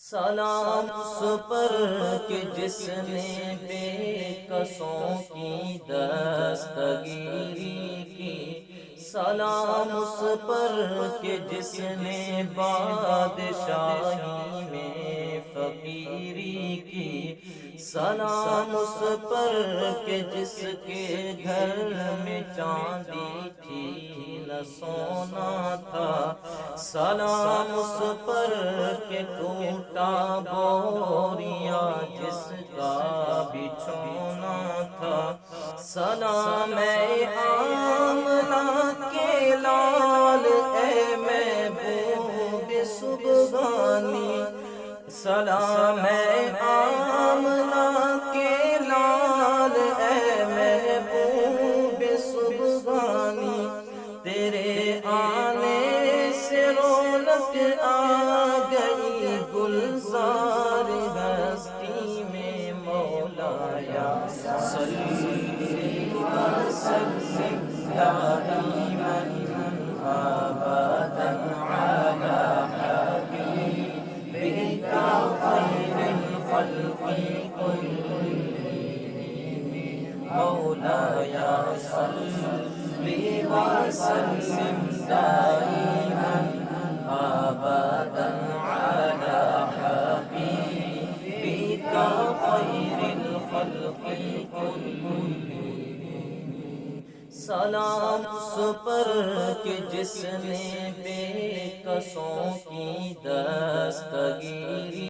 سلام اس پر کہ جس نے بے کسوں کی دستگیری کی، سلام اس پر کہ جس نے بادشاہی میں فقیری کی، سلام اس پر کہ جس کے گھر میں چاندی تھی نہ سونا تھا، سلام اس پر کہ ٹوٹا بوریا جس کا بچھونا تھا، سلام اے آمنہ کے لال اے محبوب سبحانی، سلام اے آمنہ کے لال اے محبوب سبحانی، تیرے آنے سے رونق آ گئی گلزار ہستی میں، مولایا صلی وسلم دائما ابدا علی حبیبک خیر الخلق کلہم، مولایا صلی وسلم دائما ابدا علی حبیبک خیر الخلق کلہم، سلام اس پر کہ جس نے بے کسوں کی دستگیری